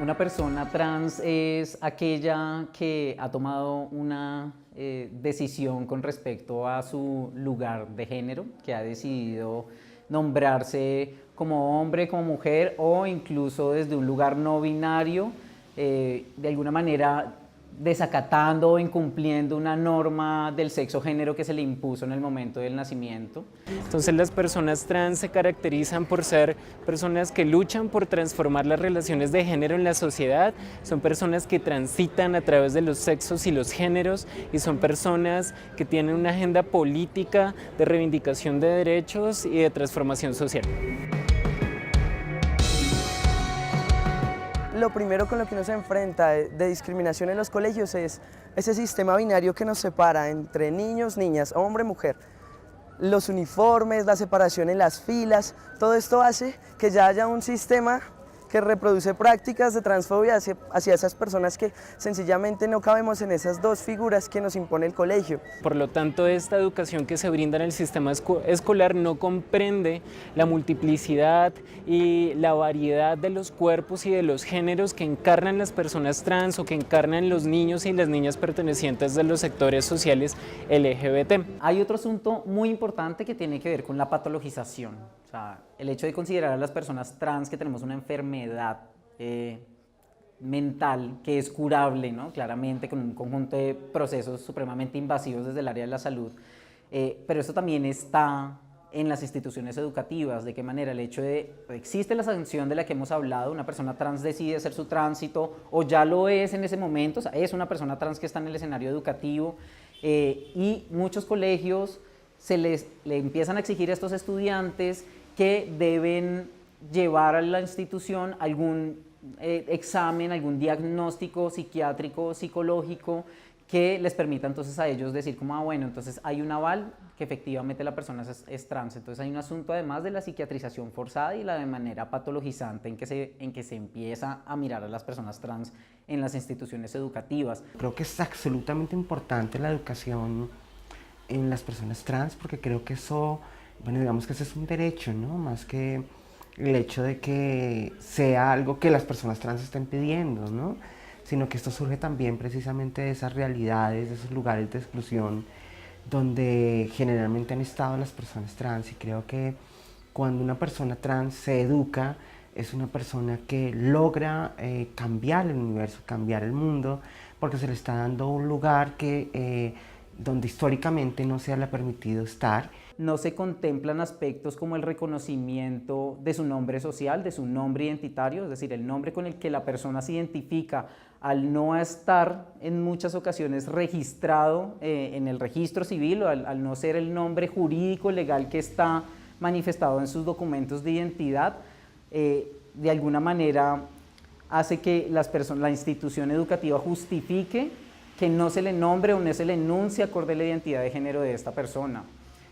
Una persona trans es aquella que ha tomado una decisión con respecto a su lugar de género, que ha decidido nombrarse como hombre, como mujer o incluso desde un lugar no binario, de alguna manera desacatando o incumpliendo una norma del sexo-género que se le impuso en el momento del nacimiento. Entonces las personas trans se caracterizan por ser personas que luchan por transformar las relaciones de género en la sociedad, son personas que transitan a través de los sexos y los géneros y son personas que tienen una agenda política de reivindicación de derechos y de transformación social. Lo primero con lo que uno se enfrenta de discriminación en los colegios es ese sistema binario que nos separa entre niños, niñas, hombre, mujer. Los uniformes, la separación en las filas, todo esto hace que ya haya un sistema que reproduce prácticas de transfobia hacia esas personas que sencillamente no cabemos en esas dos figuras que nos impone el colegio. Por lo tanto, esta educación que se brinda en el sistema escolar no comprende la multiplicidad y la variedad de los cuerpos y de los géneros que encarnan las personas trans o que encarnan los niños y las niñas pertenecientes de los sectores sociales LGBT. Hay otro asunto muy importante que tiene que ver con la patologización. O sea, el hecho de considerar a las personas trans que tenemos una enfermedad mental que es curable, ¿no? Claramente con un conjunto de procesos supremamente invasivos desde el área de la salud, pero esto también está en las instituciones educativas, de qué manera el hecho de, existe la sanción de la que hemos hablado, una persona trans decide hacer su tránsito o ya lo es en ese momento, o sea, es una persona trans que está en el escenario educativo y muchos colegios le empiezan a exigir a estos estudiantes que deben llevar a la institución algún examen, algún diagnóstico psiquiátrico, psicológico, que les permita entonces a ellos decir como, bueno, entonces hay un aval que efectivamente la persona es trans. Entonces hay un asunto además de la psiquiatrización forzada y la de manera patologizante en que se empieza a mirar a las personas trans en las instituciones educativas. Creo que es absolutamente importante la educación en las personas trans porque creo que eso, bueno, digamos que ese es un derecho, ¿no? Más que el hecho de que sea algo que las personas trans estén pidiendo, ¿no? Sino que esto surge también precisamente de esas realidades, de esos lugares de exclusión donde generalmente han estado las personas trans, y creo que cuando una persona trans se educa es una persona que logra cambiar el universo, cambiar el mundo, porque se le está dando un lugar que, donde históricamente no se le ha permitido estar. No se contemplan aspectos como el reconocimiento de su nombre social, de su nombre identitario, es decir, el nombre con el que la persona se identifica al no estar en muchas ocasiones registrado en el registro civil o al no ser el nombre jurídico legal que está manifestado en sus documentos de identidad, de alguna manera hace que la institución educativa justifique que no se le nombre o no se le enuncie acorde a la identidad de género de esta persona.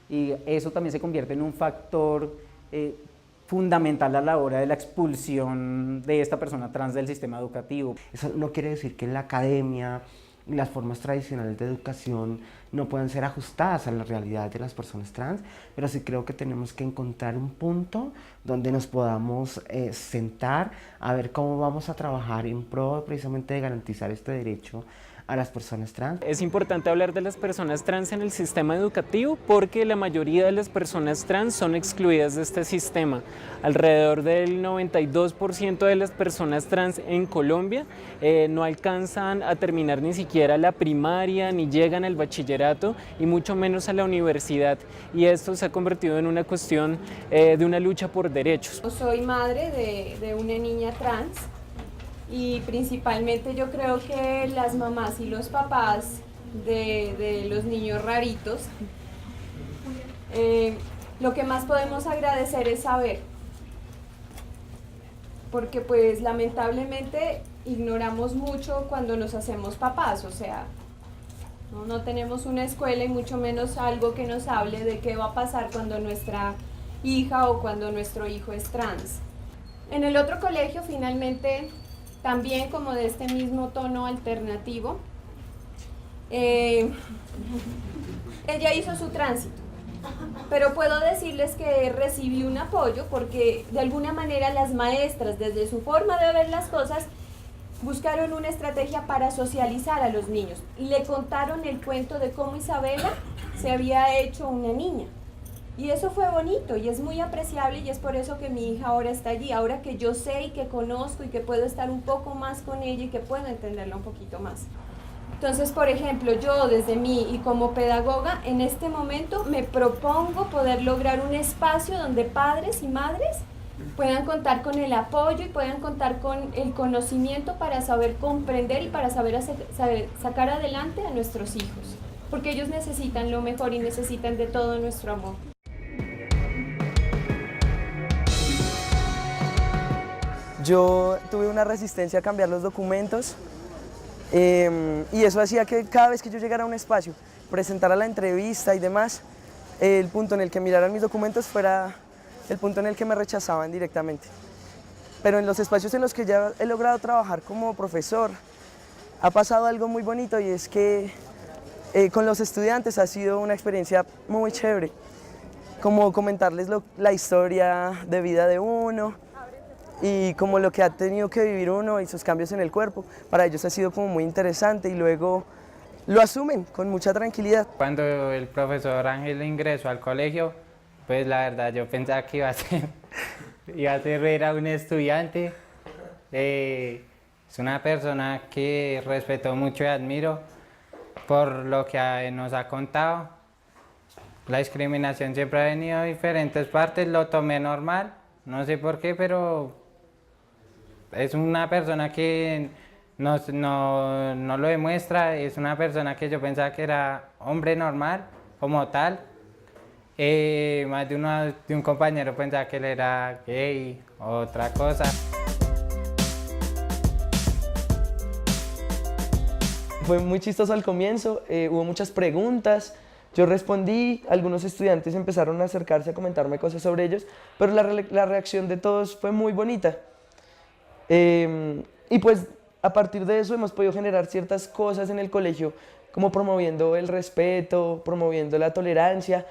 Y eso también se convierte en un factor fundamental a la hora de la expulsión de esta persona trans del sistema educativo. Eso no quiere decir que la academia y las formas tradicionales de educación no puedan ser ajustadas a la realidad de las personas trans, pero sí creo que tenemos que encontrar un punto donde nos podamos sentar a ver cómo vamos a trabajar en pro precisamente de garantizar este derecho a las personas trans. Es importante hablar de las personas trans en el sistema educativo porque la mayoría de las personas trans son excluidas de este sistema. Alrededor del 92% de las personas trans en Colombia no alcanzan a terminar ni siquiera la primaria, ni llegan al bachillerato y mucho menos a la universidad. Y esto se ha convertido en una cuestión de una lucha por derechos. Soy madre de una niña trans. Y principalmente yo creo que las mamás y los papás de los niños raritos, lo que más podemos agradecer es saber, porque pues lamentablemente ignoramos mucho cuando nos hacemos papás, o sea, no tenemos una escuela y mucho menos algo que nos hable de qué va a pasar cuando nuestra hija o cuando nuestro hijo es trans. En el otro colegio finalmente, también como de este mismo tono alternativo, ella hizo su tránsito, pero puedo decirles que recibí un apoyo porque de alguna manera las maestras, desde su forma de ver las cosas, buscaron una estrategia para socializar a los niños y le contaron el cuento de cómo Isabela se había hecho una niña. Y eso fue bonito y es muy apreciable y es por eso que mi hija ahora está allí, ahora que yo sé y que conozco y que puedo estar un poco más con ella y que puedo entenderla un poquito más. Entonces, por ejemplo, yo desde mí y como pedagoga, en este momento me propongo poder lograr un espacio donde padres y madres puedan contar con el apoyo y puedan contar con el conocimiento para saber comprender y para saber sacar adelante a nuestros hijos, porque ellos necesitan lo mejor y necesitan de todo nuestro amor. Yo tuve una resistencia a cambiar los documentos y eso hacía que cada vez que yo llegara a un espacio, presentara la entrevista y demás, el punto en el que miraran mis documentos fuera el punto en el que me rechazaban directamente. Pero en los espacios en los que ya he logrado trabajar como profesor, ha pasado algo muy bonito y es que con los estudiantes ha sido una experiencia muy chévere, como comentarles la historia de vida de uno, y como lo que ha tenido que vivir uno y sus cambios en el cuerpo. Para ellos ha sido como muy interesante y luego lo asumen con mucha tranquilidad. Cuando el profesor Ángel ingresó al colegio, pues la verdad yo pensaba que iba a hacer ver a un estudiante. Es una persona que respeto mucho y admiro por lo que nos ha contado. La discriminación siempre ha venido de diferentes partes, lo tomé normal, no sé por qué, pero es una persona que no lo demuestra, es una persona que yo pensaba que era hombre normal, como tal. Más de un compañero pensaba que él era gay o otra cosa. Fue muy chistoso al comienzo, hubo muchas preguntas, yo respondí, algunos estudiantes empezaron a acercarse a comentarme cosas sobre ellos, pero la reacción de todos fue muy bonita. Y pues a partir de eso hemos podido generar ciertas cosas en el colegio, como promoviendo el respeto, promoviendo la tolerancia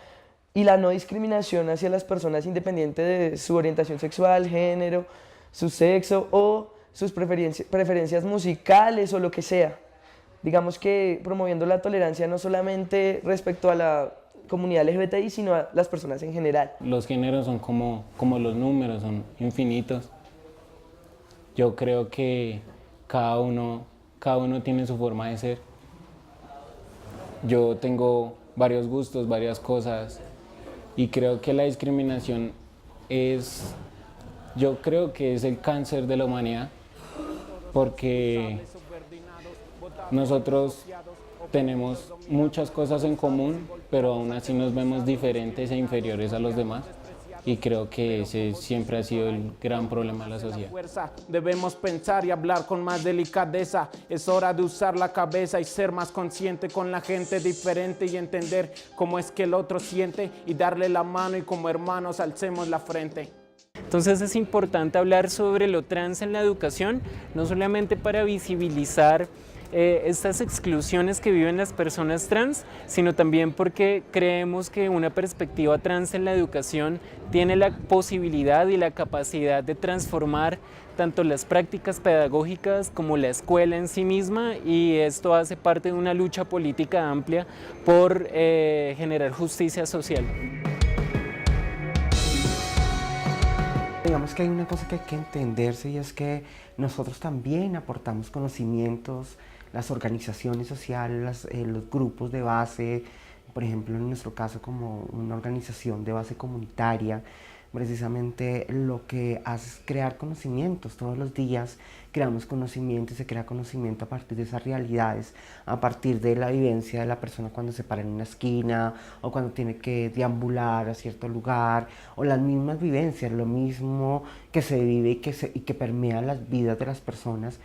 y la no discriminación hacia las personas independiente de su orientación sexual, género, su sexo o sus preferencias musicales o lo que sea. Digamos que promoviendo la tolerancia no solamente respecto a la comunidad LGBTI, sino a las personas en general. Los géneros son como los números, son infinitos. Yo creo que cada uno tiene su forma de ser. Yo tengo varios gustos, varias cosas, y creo que la discriminación yo creo que es el cáncer de la humanidad, porque nosotros tenemos muchas cosas en común, pero aún así nos vemos diferentes e inferiores a los demás. Y creo que ese siempre ha sido el gran problema de la sociedad. Debemos pensar y hablar con más delicadeza. Es hora de usar la cabeza y ser más consciente con la gente diferente y entender cómo es que el otro siente y darle la mano y como hermanos alcemos la frente. Entonces es importante hablar sobre lo trans en la educación, no solamente para visibilizar estas exclusiones que viven las personas trans, sino también porque creemos que una perspectiva trans en la educación tiene la posibilidad y la capacidad de transformar tanto las prácticas pedagógicas como la escuela en sí misma, y esto hace parte de una lucha política amplia por generar justicia social. Digamos que hay una cosa que hay que entenderse y es que nosotros también aportamos conocimientos, las organizaciones sociales, los grupos de base, por ejemplo en nuestro caso como una organización de base comunitaria, precisamente lo que hace es crear conocimientos. Todos los días creamos conocimiento y se crea conocimiento a partir de esas realidades, a partir de la vivencia de la persona cuando se para en una esquina o cuando tiene que deambular a cierto lugar, o las mismas vivencias, lo mismo que se vive y que permea las vidas de las personas.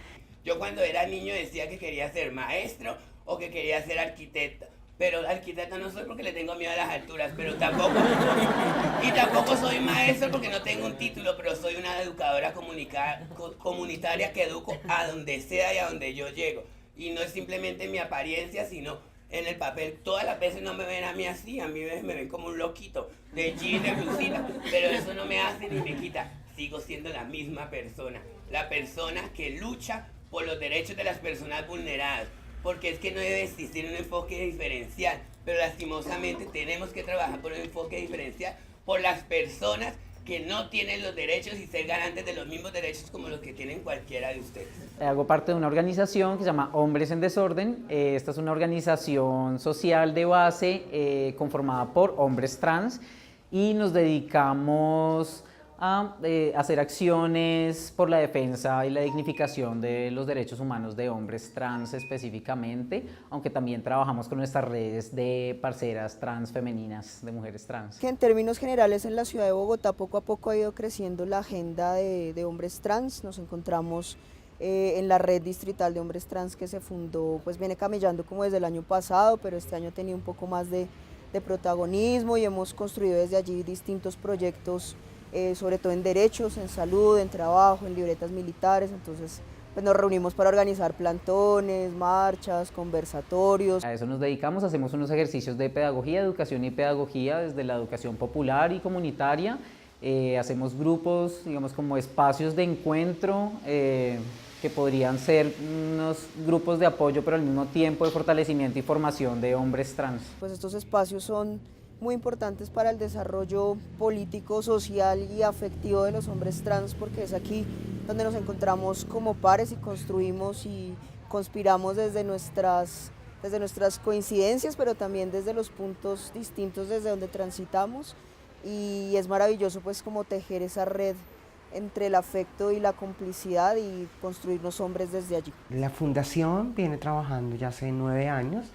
Yo cuando era niño decía que quería ser maestro o que quería ser arquitecto. Pero arquitecto no soy porque le tengo miedo a las alturas, pero tampoco soy maestro porque no tengo un título, pero soy una educadora comunitaria que educo a donde sea y a donde yo llego. Y no es simplemente mi apariencia, sino en el papel. Todas las veces no me ven a mí así, a mí me ven como un loquito, de jean, de blusita, pero eso no me hace ni me quita. Sigo siendo la misma persona, la persona que lucha por los derechos de las personas vulneradas, porque es que no debe existir un enfoque diferencial, pero lastimosamente tenemos que trabajar por un enfoque diferencial por las personas que no tienen los derechos y ser garantes de los mismos derechos como los que tienen cualquiera de ustedes. Hago parte de una organización que se llama Hombres en Desorden. Esta es una organización social de base conformada por hombres trans y nos dedicamos a hacer acciones por la defensa y la dignificación de los derechos humanos de hombres trans específicamente, aunque también trabajamos con nuestras redes de parceras trans femeninas, de mujeres trans. Que en términos generales en la ciudad de Bogotá poco a poco ha ido creciendo la agenda de hombres trans. Nos encontramos en la red distrital de hombres trans que se fundó, pues viene camellando como desde el año pasado, pero este año ha tenido un poco más de protagonismo y hemos construido desde allí distintos proyectos, sobre todo en derechos, en salud, en trabajo, en libretas militares. Entonces pues nos reunimos para organizar plantones, marchas, conversatorios. A eso nos dedicamos, hacemos unos ejercicios de pedagogía, educación y pedagogía desde la educación popular y comunitaria. Hacemos grupos, digamos, como espacios de encuentro que podrían ser unos grupos de apoyo, pero al mismo tiempo de fortalecimiento y formación de hombres trans. Pues estos espacios son muy importantes para el desarrollo político, social y afectivo de los hombres trans, porque es aquí donde nos encontramos como pares y construimos y conspiramos desde nuestras coincidencias, pero también desde los puntos distintos desde donde transitamos, y es maravilloso pues como tejer esa red entre el afecto y la complicidad y construirnos hombres desde allí. La fundación viene trabajando ya hace 9 años,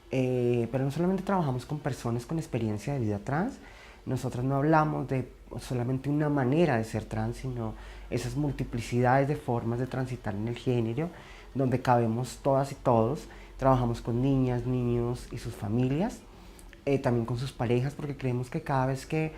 pero no solamente trabajamos con personas con experiencia de vida trans. Nosotros no hablamos de solamente una manera de ser trans, sino esas multiplicidades de formas de transitar en el género, donde cabemos todas y todos. Trabajamos con niñas, niños y sus familias, también con sus parejas, porque creemos que cada vez que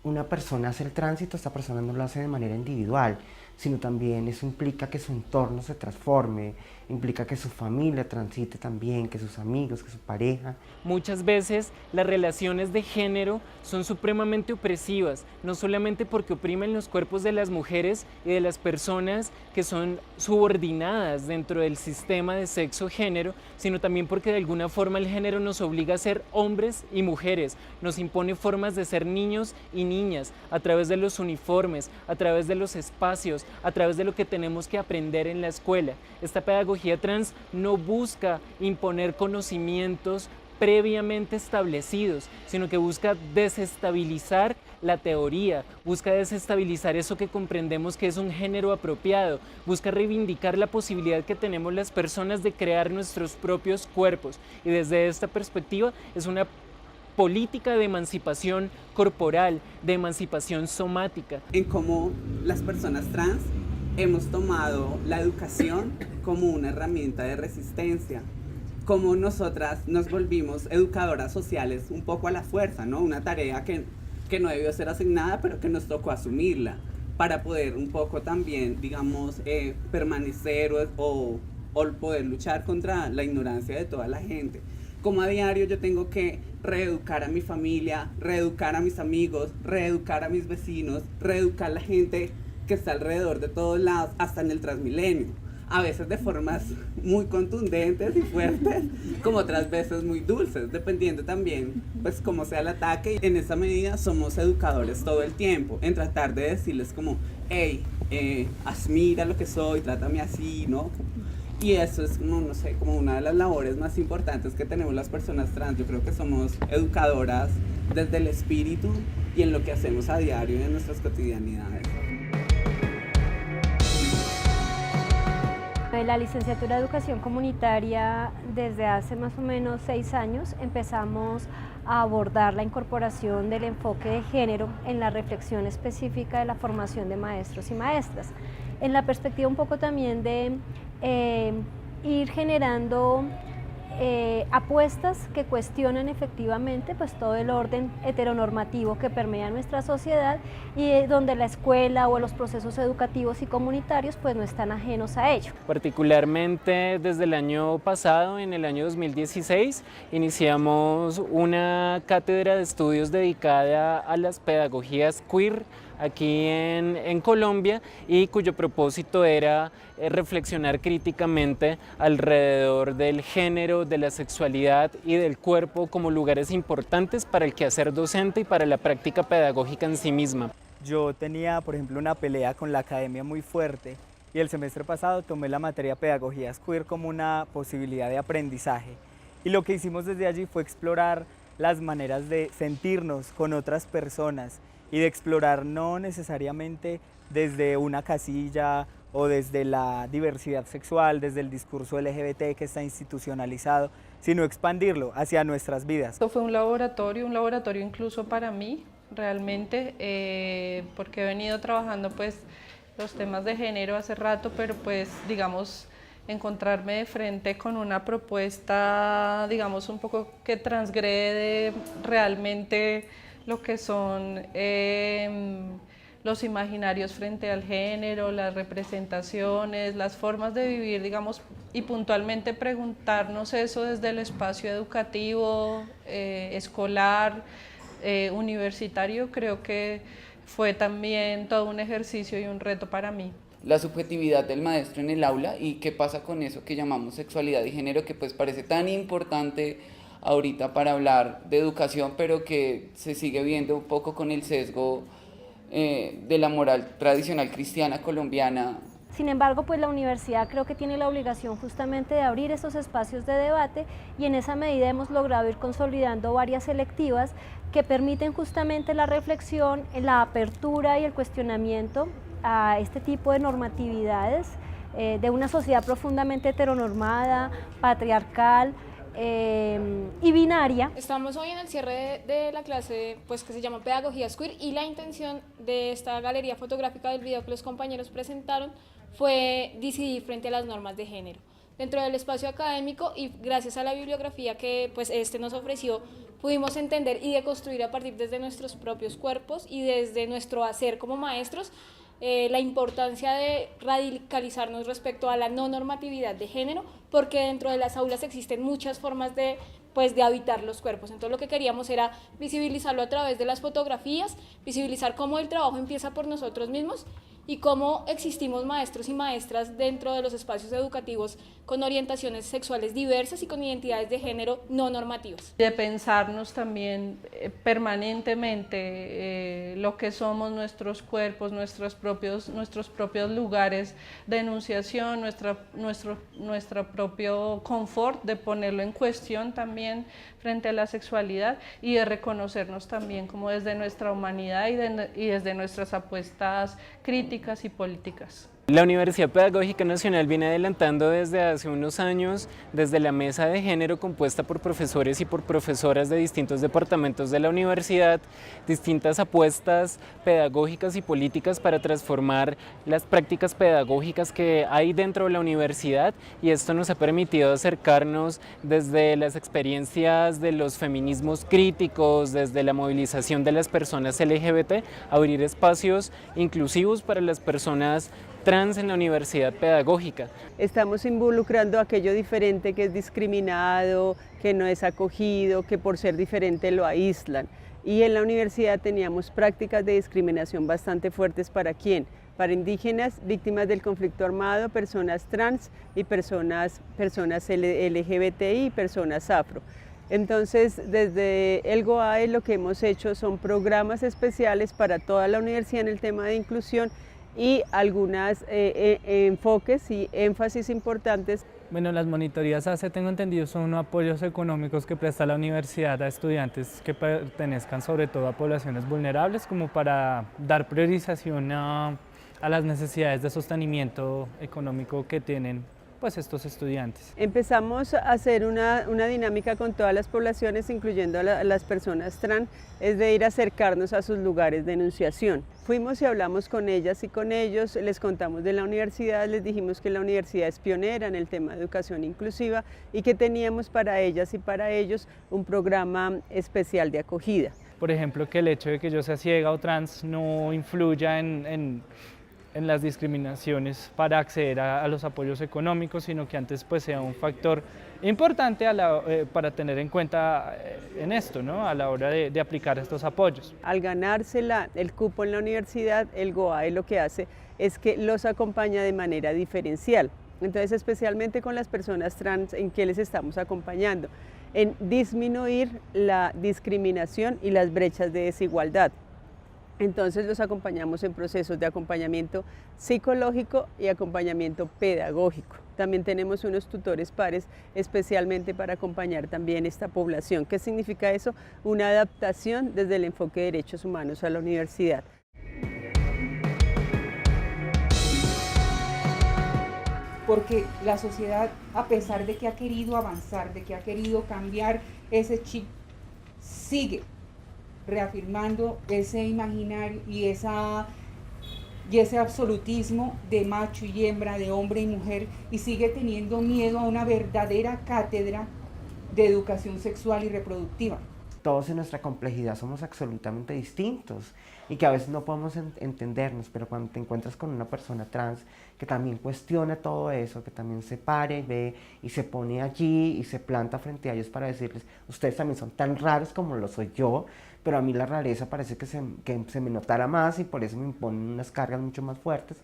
una persona hace el tránsito, esta persona no lo hace de manera individual, sino también eso implica que su entorno se transforme, implica que su familia transite también, que sus amigos, que su pareja. Muchas veces las relaciones de género son supremamente opresivas, no solamente porque oprimen los cuerpos de las mujeres y de las personas que son subordinadas dentro del sistema de sexo-género, sino también porque de alguna forma el género nos obliga a ser hombres y mujeres, nos impone formas de ser niños y niñas a través de los uniformes, a través de los espacios, a través de lo que tenemos que aprender en la escuela. Esta pedagogía trans no busca imponer conocimientos previamente establecidos, sino que busca desestabilizar la teoría, busca desestabilizar eso que comprendemos que es un género apropiado, busca reivindicar la posibilidad que tenemos las personas de crear nuestros propios cuerpos, y desde esta perspectiva es una política de emancipación corporal, de emancipación somática. En cómo las personas trans hemos tomado la educación como una herramienta de resistencia, cómo nosotras nos volvimos educadoras sociales un poco a la fuerza, ¿no? Una tarea que no debió ser asignada, pero que nos tocó asumirla para poder un poco también, digamos, permanecer o poder luchar contra la ignorancia de toda la gente. Como a diario yo tengo que reeducar a mi familia, reeducar a mis amigos, reeducar a mis vecinos, reeducar a la gente que está alrededor de todos lados, hasta en el Transmilenio. A veces de formas muy contundentes y fuertes, como otras veces muy dulces, dependiendo también, pues, cómo sea el ataque. En esa medida somos educadores todo el tiempo, en tratar de decirles como, hey, mira lo que soy, trátame así, ¿no? Y eso es como, no sé, como una de las labores más importantes que tenemos las personas trans. Yo creo que somos educadoras desde el espíritu y en lo que hacemos a diario en nuestras cotidianidades. La licenciatura de Educación Comunitaria, desde hace más o menos 6 años empezamos a abordar la incorporación del enfoque de género en la reflexión específica de la formación de maestros y maestras, en la perspectiva un poco también de ir generando apuestas que cuestionan efectivamente pues todo el orden heteronormativo que permea nuestra sociedad y donde la escuela o los procesos educativos y comunitarios pues no están ajenos a ello. Particularmente desde el año pasado, en el año 2016, iniciamos una cátedra de estudios dedicada a las pedagogías queer, aquí en Colombia y cuyo propósito era reflexionar críticamente alrededor del género, de la sexualidad y del cuerpo como lugares importantes para el quehacer docente y para la práctica pedagógica en sí misma. Yo tenía, por ejemplo, una pelea con la academia muy fuerte y el semestre pasado tomé la materia Pedagogías Queer como una posibilidad de aprendizaje. Y lo que hicimos desde allí fue explorar las maneras de sentirnos con otras personas y de explorar no necesariamente desde una casilla o desde la diversidad sexual, desde el discurso LGBT que está institucionalizado, sino expandirlo hacia nuestras vidas. Esto fue un laboratorio incluso para mí, realmente, porque he venido trabajando pues los temas de género hace rato, pero pues digamos encontrarme de frente con una propuesta, digamos, un poco que transgrede realmente lo que son los imaginarios frente al género, las representaciones, las formas de vivir, digamos, y puntualmente preguntarnos eso desde el espacio educativo, escolar, universitario, creo que fue también todo un ejercicio y un reto para mí. La subjetividad del maestro en el aula y qué pasa con eso que llamamos sexualidad y género, que pues parece tan importante ahorita para hablar de educación, pero que se sigue viendo un poco con el sesgo de la moral tradicional cristiana colombiana. Sin embargo, pues la universidad creo que tiene la obligación justamente de abrir estos espacios de debate y en esa medida hemos logrado ir consolidando varias selectivas que permiten justamente la reflexión, la apertura y el cuestionamiento a este tipo de normatividades de una sociedad profundamente heteronormada, patriarcal y binaria. Estamos hoy en el cierre de la clase pues, que se llama Pedagogías Queer y la intención de esta galería fotográfica del video que los compañeros presentaron fue decidir frente a las normas de género. Dentro del espacio académico y gracias a la bibliografía que pues, nos ofreció, pudimos entender y deconstruir a partir desde nuestros propios cuerpos y desde nuestro hacer como maestros la importancia de radicalizarnos respecto a la no normatividad de género, porque dentro de las aulas existen muchas formas de habitar los cuerpos. Entonces lo que queríamos era visibilizarlo a través de las fotografías, visibilizar cómo el trabajo empieza por nosotros mismos y cómo existimos maestros y maestras dentro de los espacios educativos con orientaciones sexuales diversas y con identidades de género no normativas. De pensarnos también permanentemente lo que somos nuestros cuerpos, nuestros propios lugares de enunciación, nuestro propio confort, de ponerlo en cuestión también frente a la sexualidad y de reconocernos también como desde nuestra humanidad y desde nuestras apuestas críticas y políticas. La Universidad Pedagógica Nacional viene adelantando desde hace unos años, desde la mesa de género compuesta por profesores y por profesoras de distintos departamentos de la universidad, distintas apuestas pedagógicas y políticas para transformar las prácticas pedagógicas que hay dentro de la universidad, y esto nos ha permitido acercarnos desde las experiencias de los feminismos críticos, desde la movilización de las personas LGBT, a abrir espacios inclusivos para las personas trans en la universidad pedagógica. Estamos involucrando aquello diferente que es discriminado, que no es acogido, que por ser diferente lo aíslan. Y en la universidad teníamos prácticas de discriminación bastante fuertes ¿para quién? Para indígenas, víctimas del conflicto armado, personas trans y personas LGBTI y personas afro. Entonces, desde el GOAE lo que hemos hecho son programas especiales para toda la universidad en el tema de inclusión y algunos enfoques y énfasis importantes. Bueno, las monitorías ACE, tengo entendido, son apoyos económicos que presta la universidad a estudiantes que pertenezcan sobre todo a poblaciones vulnerables, como para dar priorización a las necesidades de sostenimiento económico que tienen pues estos estudiantes. Empezamos a hacer una dinámica con todas las poblaciones, incluyendo a las personas trans, es de ir a acercarnos a sus lugares de enunciación. Fuimos y hablamos con ellas y con ellos, les contamos de la universidad, les dijimos que la universidad es pionera en el tema de educación inclusiva y que teníamos para ellas y para ellos un programa especial de acogida. Por ejemplo, que el hecho de que yo sea ciega o trans no influya en en las discriminaciones para acceder a los apoyos económicos, sino que antes pues sea un factor importante para tener en cuenta en esto, ¿no? A la hora de aplicar estos apoyos. Al ganarse el cupo en la universidad, el GOAE lo que hace es que los acompaña de manera diferencial. Entonces, especialmente con las personas trans, ¿en qué les estamos acompañando? En disminuir la discriminación y las brechas de desigualdad. Entonces los acompañamos en procesos de acompañamiento psicológico y acompañamiento pedagógico. También tenemos unos tutores pares especialmente para acompañar también esta población. ¿Qué significa eso? Una adaptación desde el enfoque de derechos humanos a la universidad. Porque la sociedad, a pesar de que ha querido avanzar, de que ha querido cambiar ese chip, sigue reafirmando ese imaginario y ese absolutismo de macho y hembra, de hombre y mujer, y sigue teniendo miedo a una verdadera cátedra de educación sexual y reproductiva. Todos en nuestra complejidad somos absolutamente distintos y que a veces no podemos entendernos, pero cuando te encuentras con una persona trans que también cuestiona todo eso, que también se para y ve y se pone allí y se planta frente a ellos para decirles, ustedes también son tan raros como lo soy yo, pero a mí la rareza parece que se me notara más y por eso me imponen unas cargas mucho más fuertes,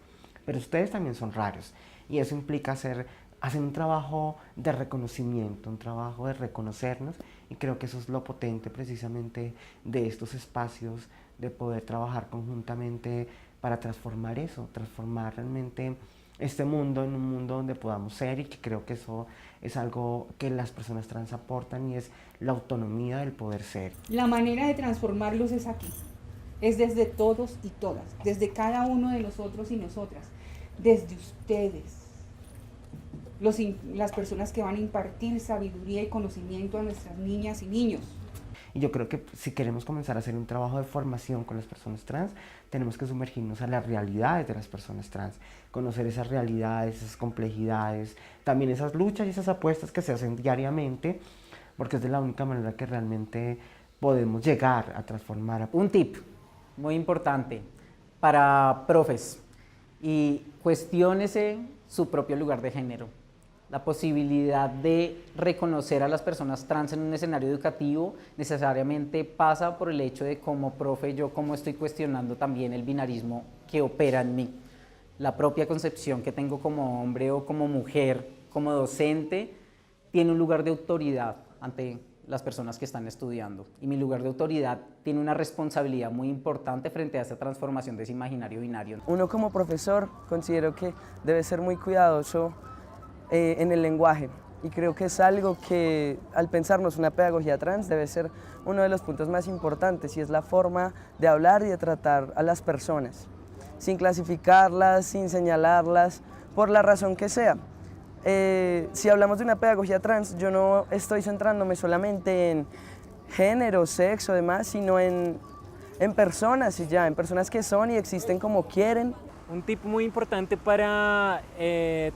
pero ustedes también son raros y eso implica hacer un trabajo de reconocimiento, un trabajo de reconocernos, y creo que eso es lo potente precisamente de estos espacios, de poder trabajar conjuntamente para transformar eso, transformar realmente este mundo en un mundo donde podamos ser, y que creo que eso es algo que las personas trans aportan y es la autonomía del poder ser. La manera de transformarlos es aquí, es desde todos y todas, desde cada uno de nosotros y nosotras, desde ustedes. Las personas que van a impartir sabiduría y conocimiento a nuestras niñas y niños. Y yo creo que si queremos comenzar a hacer un trabajo de formación con las personas trans, tenemos que sumergirnos a las realidades de las personas trans, conocer esas realidades, esas complejidades, también esas luchas y esas apuestas que se hacen diariamente, porque es de la única manera que realmente podemos llegar a transformar. Un tip muy importante para profes, y cuestiónese su propio lugar de género. La posibilidad de reconocer a las personas trans en un escenario educativo necesariamente pasa por el hecho de, como profe, yo cómo estoy cuestionando también el binarismo que opera en mí. La propia concepción que tengo como hombre o como mujer, como docente, tiene un lugar de autoridad ante las personas que están estudiando. Y mi lugar de autoridad tiene una responsabilidad muy importante frente a esta transformación de ese imaginario binario. Uno como profesor considero que debe ser muy cuidadoso en el lenguaje, y creo que es algo que, al pensarnos una pedagogía trans, debe ser uno de los puntos más importantes, y es la forma de hablar y de tratar a las personas, sin clasificarlas, sin señalarlas, por la razón que sea. Si hablamos de una pedagogía trans, yo no estoy centrándome solamente en género, sexo, demás, sino en personas, y ya, en personas que son y existen como quieren. Un tip muy importante para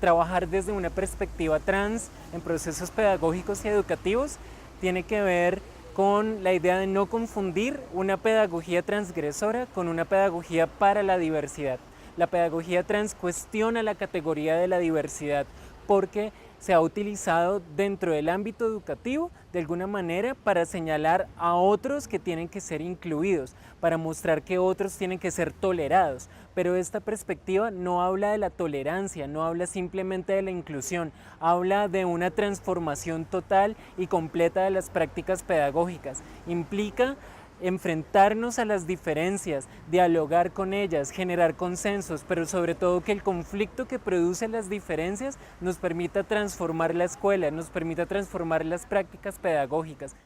trabajar desde una perspectiva trans en procesos pedagógicos y educativos tiene que ver con la idea de no confundir una pedagogía transgresora con una pedagogía para la diversidad. La pedagogía trans cuestiona la categoría de la diversidad porque se ha utilizado dentro del ámbito educativo de alguna manera para señalar a otros que tienen que ser incluidos, para mostrar que otros tienen que ser tolerados. Pero esta perspectiva no habla de la tolerancia, no habla simplemente de la inclusión, habla de una transformación total y completa de las prácticas pedagógicas. Implica enfrentarnos a las diferencias, dialogar con ellas, generar consensos, pero sobre todo que el conflicto que produce las diferencias nos permita transformar la escuela, nos permita transformar las prácticas pedagógicas.